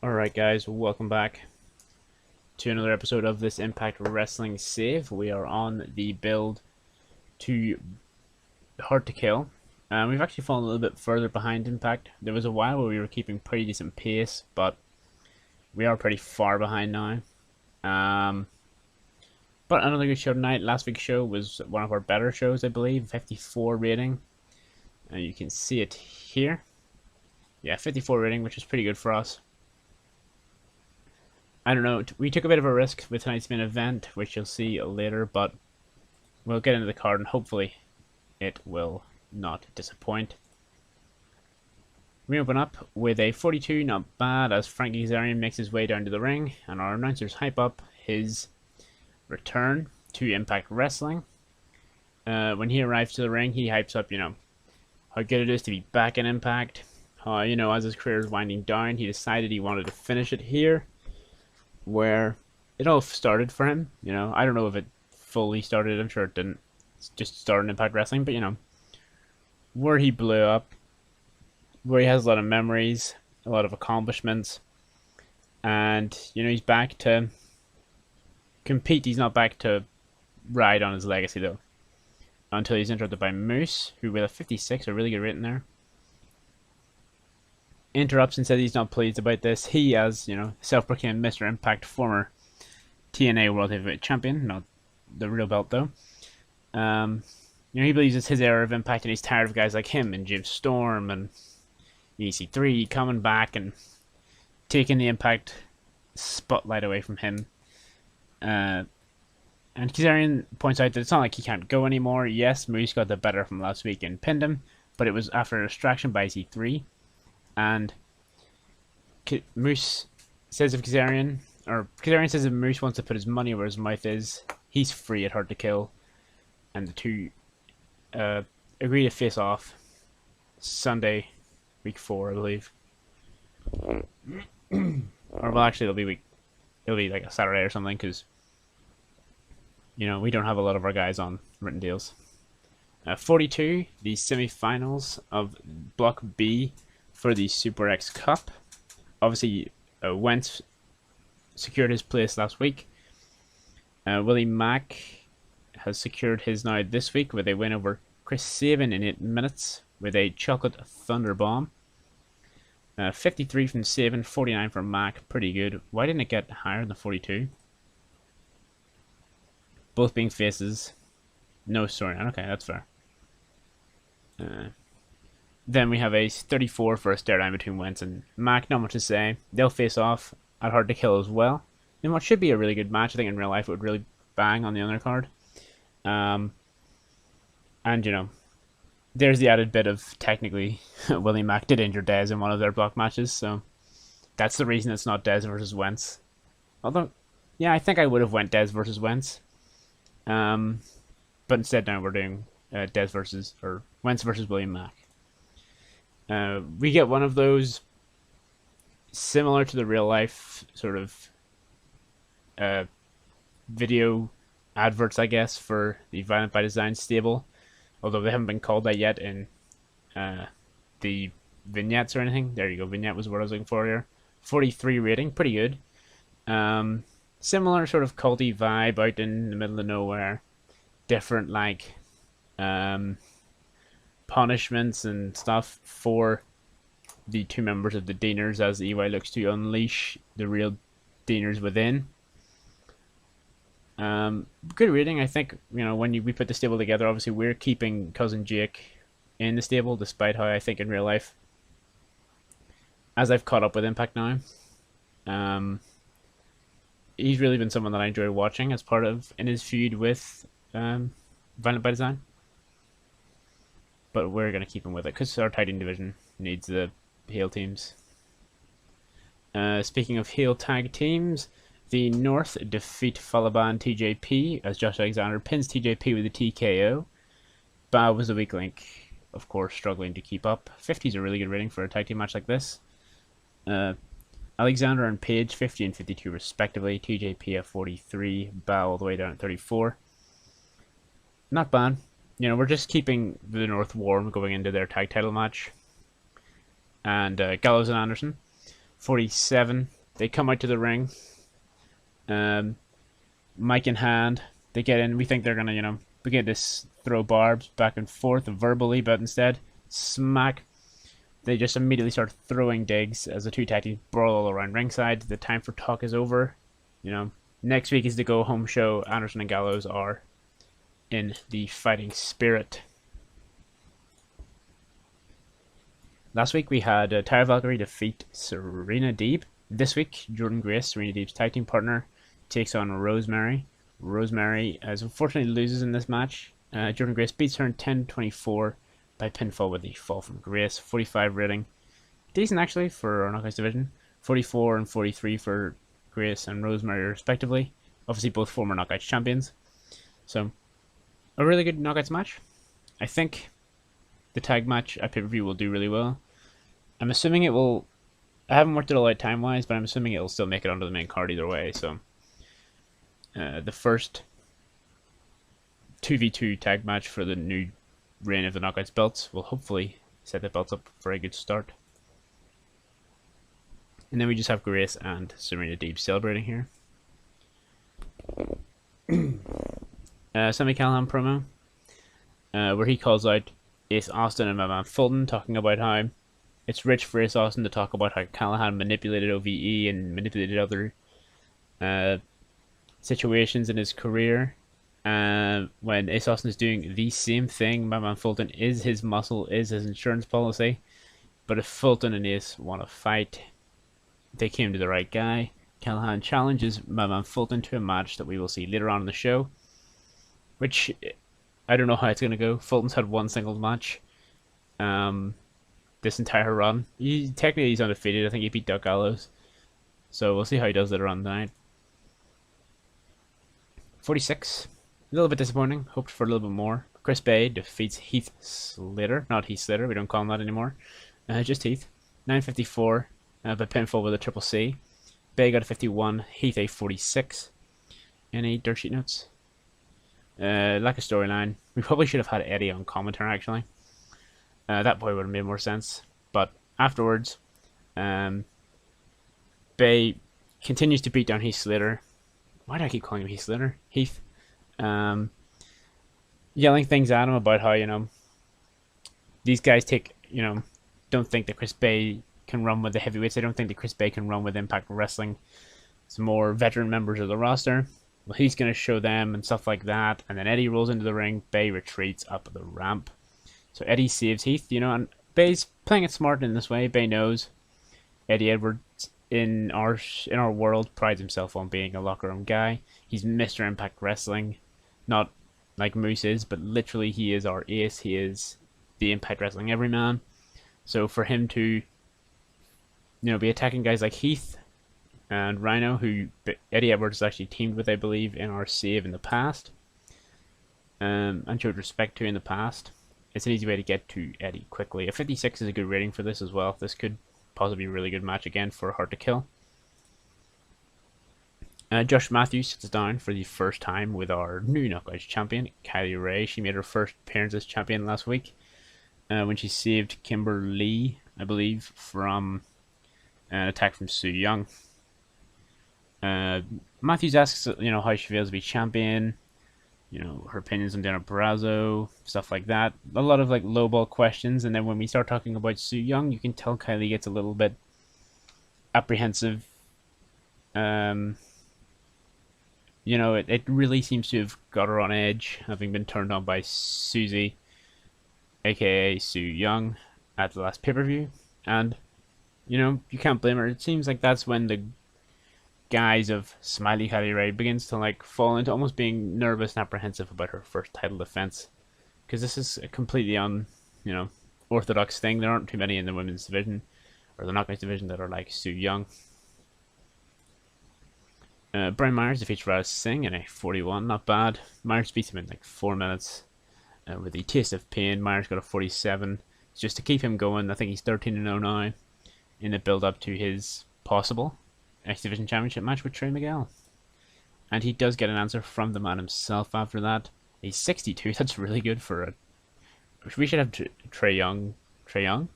Alright guys, welcome back to another episode of this Impact Wrestling save. We are on the build to Hard to Kill. We've actually fallen a little bit further behind Impact. There was a while where we were keeping pretty decent pace, but we are pretty far behind now. But another good show tonight. Last week's show was one of our better shows, I believe. 54 rating. You can see it here. Yeah, 54 rating, which is pretty good for us. I don't know, we took a bit of a risk with tonight's main event, which you'll see later, but we'll get into the card and hopefully it will not disappoint. We open up with a 42, not bad, as Kazarian makes his way down to the ring, and our announcers hype up his return to Impact Wrestling. When he arrives to the ring, he hypes up, how good it is to be back in Impact. How, as his career is winding down, he decided he wanted to finish it here, where it all started for him. I don't know if it fully started, I'm sure it didn't just start in Impact Wrestling, but where he blew up, where he has a lot of memories, a lot of accomplishments, and he's back to compete. He's not back to ride on his legacy though, until he's interrupted by Moose, who with a 56, a really good rating there, interrupts and says he's not pleased about this. He, as self-proclaimed Mr. Impact, former TNA World Heavyweight Champion, not the real belt though. He believes it's his era of Impact, and he's tired of guys like him and James Storm and EC3 coming back and taking the Impact spotlight away from him. And Kazarian points out that it's not like he can't go anymore. Yes, Moose got the better from last week and pinned him, but it was after a distraction by EC3. And Moose says if Kazarian says if Moose wants to put his money where his mouth is, he's free at Hard to Kill. And the two agree to face off Sunday, week 4, I believe. Or well, actually, it'll be like a Saturday or something, because we don't have a lot of our guys on written deals. 42, the semi-finals of Block B for the Super X Cup. Obviously, Wentz secured his place last week. Willie Mack has secured his now this week with a win over Chris Sabin in 8 minutes with a chocolate thunder bomb. 53 from Sabin, 49 from Mack. Pretty good. Why didn't it get higher than 42? Both being faces. No storyline. Okay, that's fair. Then we have a 34 for a stare down between Wentz and Mack. Not much to say. They'll face off at Hard to Kill as well, in what should be a really good match. I think in real life it would really bang on the undercard. And there's the added bit of technically Willie Mack did injure Dez in one of their block matches, so that's the reason it's not Dez versus Wentz. Although, yeah, I think I would have went Dez versus Wentz. But instead now we're doing Wentz versus William Mack. We get one of those similar to the real life sort of video adverts, I guess, for the Violent by Design stable, although they haven't been called that yet in the vignettes or anything. There you go, vignette was what I was looking for here. 43 rating, pretty good. Similar sort of culty vibe out in the middle of nowhere. Different like punishments and stuff for the two members of the Deaners as EY looks to unleash the real Deaners within. Good rating, I think. When we put the stable together, obviously we're keeping Cousin Jake in the stable, despite how I think in real life, as I've caught up with Impact now, he's really been someone that I enjoy watching as part of in his feud with Violent by Design. But we're going to keep him with it because our Titan division needs the heel teams. Speaking of heel tag teams, the North defeat Falaban TJP as Josh Alexander pins TJP with a TKO. Bao was the weak link, of course, struggling to keep up. 50 is a really good rating for a tag team match like this. Alexander and Page 50 and 52 respectively. TJP at 43, Bao all the way down at 34. Not bad. We're just keeping the North warm going into their tag title match. And Gallows and Anderson 47. They come out to the ring. Mic in hand. They get in. We think they're gonna, begin to throw barbs back and forth verbally, but instead, smack. They just immediately start throwing digs as the two tag teams brawl all around ringside. The time for talk is over. Next week is the go home show. Anderson and Gallows are in the fighting spirit. Last week we had Tara Valkyrie defeat Serena Deeb. This week, Jordan Grace, Serena Deeb's tag team partner, takes on Rosemary. Rosemary, as unfortunately, loses in this match. Jordan Grace beats her in 10-24 by pinfall with the fall from Grace. 45 rating. Decent, actually, for our Knockouts division. 44 and 43 for Grace and Rosemary, respectively. Obviously, both former Knockouts champions. So, a really good Knockouts match. I think the tag match at pay-per-view will do really well. I'm assuming it will. I haven't worked it all out time-wise, but I'm assuming it will still make it onto the main card either way. So, the first 2v2 tag match for the new reign of the Knockouts belts will hopefully set the belts up for a good start. And then we just have Grace and Serena Deeb celebrating here. Sami Callihan promo, where he calls out Ace Austin and my man Fulton, talking about how it's rich for Ace Austin to talk about how Callihan manipulated OVE and manipulated other situations in his career. When Ace Austin is doing the same thing, my man Fulton is his muscle, is his insurance policy. But if Fulton and Ace want to fight, they came to the right guy. Callihan challenges my man Fulton to a match that we will see later on in the show, which I don't know how it's going to go. Fulton's had one single match this entire run. Technically he's undefeated. I think he beat Doug Gallows. So we'll see how he does later on tonight. 46. A little bit disappointing. Hoped for a little bit more. Chris Bay defeats Heath Slater. Not Heath Slater. We don't call him that anymore. Just Heath. 954 by pinfall with a triple C. Bay got a 51. Heath a 46. Any dirt sheet notes? Lack of storyline. We probably should have had Eddie on commentary, actually. That boy would have made more sense. But afterwards, Bay continues to beat down Heath Slater. Why do I keep calling him Heath Slater? Heath. Yelling things at him about how, these guys don't think that Chris Bay can run with the heavyweights. They don't think that Chris Bay can run with Impact Wrestling. Some more veteran members of the roster. Well, he's going to show them and stuff like that. And then Eddie rolls into the ring. Bay retreats up the ramp. So Eddie saves Heath, and Bay's playing it smart in this way. Bay knows Eddie Edwards in our world prides himself on being a locker room guy. He's Mr. Impact Wrestling. Not like Moose is, but literally he is our ace. He is the Impact Wrestling everyman. So for him to be attacking guys like Heath and Rhino, who Eddie Edwards has actually teamed with, I believe, in our save in the past, and showed respect to in the past, it's an easy way to get to Eddie quickly. A 56 is a good rating for this as well. This could possibly be a really good match again for Hard to Kill. Josh Matthews sits down for the first time with our new Knockouts champion, Kylie Ray. She made her first appearance as champion last week when she saved Kimberly, I believe, from an attack from Su Yung. Matthews asks, how she feels to be champion, her opinions on Dana Barrazzo, stuff like that. A lot of lowball questions, and then when we start talking about Su Yung, you can tell Kylie gets a little bit apprehensive. It really seems to have got her on edge, having been turned on by Susie, aka Su Yung, at the last pay-per-view. And, you can't blame her. It seems like that's when the guise of Smiley Kylie Ray begins to fall into almost being nervous and apprehensive about her first title defense. Because this is a completely orthodox thing. There aren't too many in the women's division, or the Knockouts division, that are like Su Yung. Brian Myers defeats Raj Singh in a 41, not bad. Myers beats him in 4 minutes with the taste of pain. Myers got a 47. It's just to keep him going. I think he's 13-0 now in the build up to his possible X Division Championship match with Trey Miguel. And he does get an answer from the man himself after that. He's 62. That's really good for a. We should have Trey Young. Been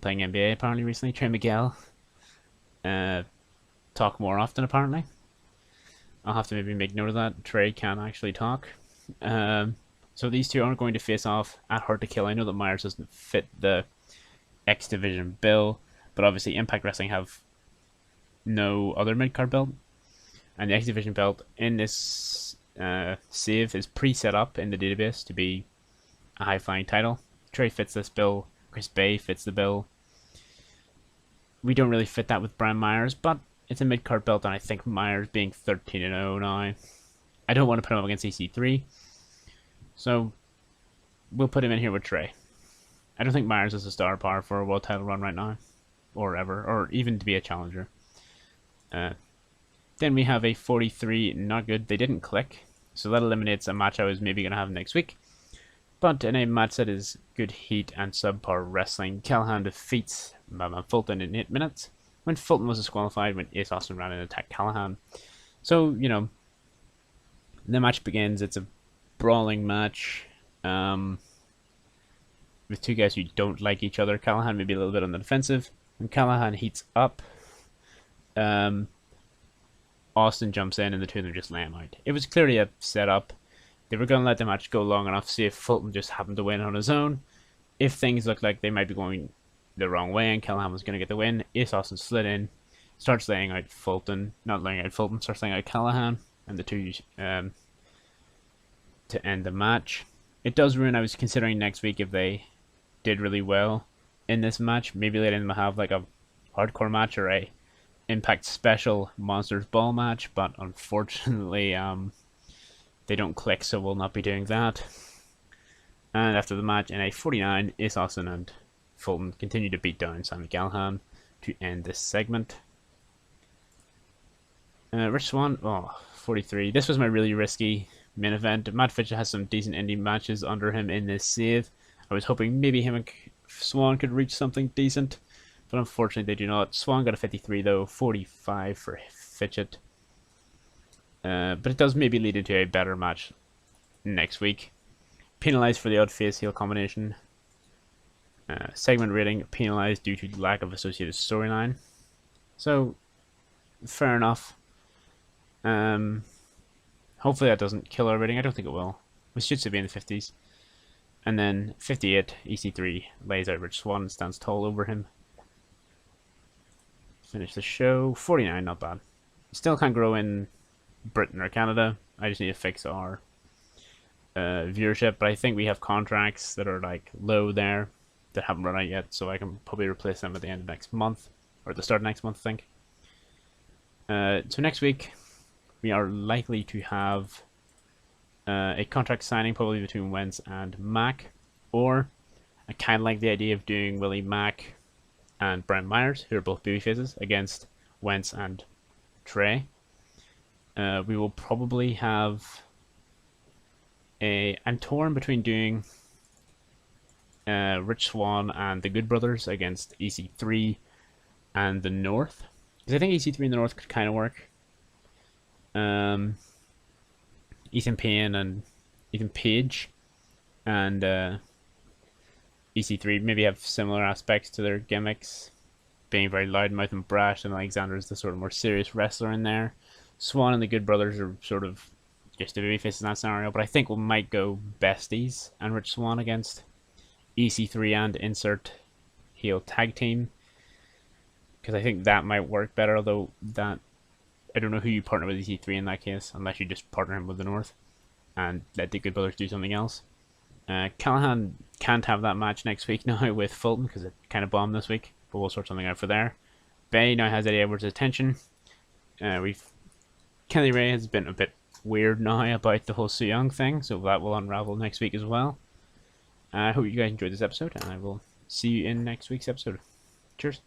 playing NBA apparently recently. Trey Miguel. talk more often, apparently. I'll have to maybe make note of that. Trey can actually talk. So these two aren't going to face off at Hard to Kill. I know that Myers doesn't fit the X Division bill, but obviously Impact Wrestling have no other mid-card belt. And the X Division belt in this save is pre-set up in the database to be a high-flying title. Trey fits this bill. Chris Bay fits the bill. We don't really fit that with Brian Myers, but it's a mid-card belt, and I think Myers being 13-0 now, I don't want to put him up against EC3, so we'll put him in here with Trey. I don't think Myers is a star power for a world title run right now, or ever, or even to be a challenger. Then we have a 43, not good. They didn't click, so that eliminates a match I was maybe going to have next week. But in a match that is good heat and subpar wrestling, Callahan defeats Fulton in 8 minutes, when Fulton was disqualified when Ace Austin ran and attacked Callahan. So, you know, the match begins. It's a brawling match with two guys who don't like each other. Callahan maybe a little bit on the defensive. When Callahan heats up, Austin jumps in and the two of them just lay him out. It was clearly a setup. They were going to let the match go long enough to see if Fulton just happened to win on his own. If things looked like they might be going the wrong way and Callahan was going to get the win, Ace Austin slid in, starts laying out Fulton, not laying out Fulton, starts laying out Callahan, and the two to end the match. It does ruin, I was considering next week if they did really well in this match, maybe letting them have like a hardcore match or a Impact Special Monsters Ball match, but unfortunately they don't click, so we'll not be doing that. And after the match, in a 49, Ace Austin and Fulton continue to beat down Sami Callahan to end this segment. Rich Swann, 43. This was my really risky main event. Matt Fitch has some decent indie matches under him in this save. I was hoping maybe him and Swann could reach something decent, but unfortunately they do not. Swann got a 53 though, 45 for Fitchett. But it does maybe lead into a better match next week. Penalized for the odd face heel combination. Segment rating penalized due to lack of associated storyline. So, fair enough. Hopefully that doesn't kill our rating. I don't think it will. We should still be in the 50s. And then 58, EC3 lays out Rich Swann and stands tall over him. Finish the show. 49, not bad. Still can't grow in Britain or Canada. I just need to fix our viewership, but I think we have contracts that are like low there that haven't run out yet, so I can probably replace them at the end of next month, or at the start of next month, I think. So next week we are likely to have a contract signing probably between Wentz and Mack, or I kind of like the idea of doing Willie Mack and Brian Myers, who are both babyfaces, against Wentz and Trey. We will probably have I'm torn between doing Rich Swann and the Good Brothers against EC3 and the North, because I think EC3 and the North could kind of work. Ethan Payne and Ethan Page and EC3 maybe have similar aspects to their gimmicks, being very loudmouth and brash, and Alexander's the sort of more serious wrestler in there. Swann and the Good Brothers are sort of just a babyface in that scenario, but I think we might go besties and Rich Swann against EC3 and insert heel tag team, because I think that might work better, although that I don't know who you partner with EC3 in that case, unless you just partner him with the North and let the Good Brothers do something else. Callahan can't have that match next week now with Fulton because it kind of bombed this week, but we'll sort something out for there. Bay now has Eddie Edwards' attention. Kelly Ray has been a bit weird now about the whole Su Yung thing, so that will unravel next week as well. I hope you guys enjoyed this episode, and I will see you in next week's episode. Cheers.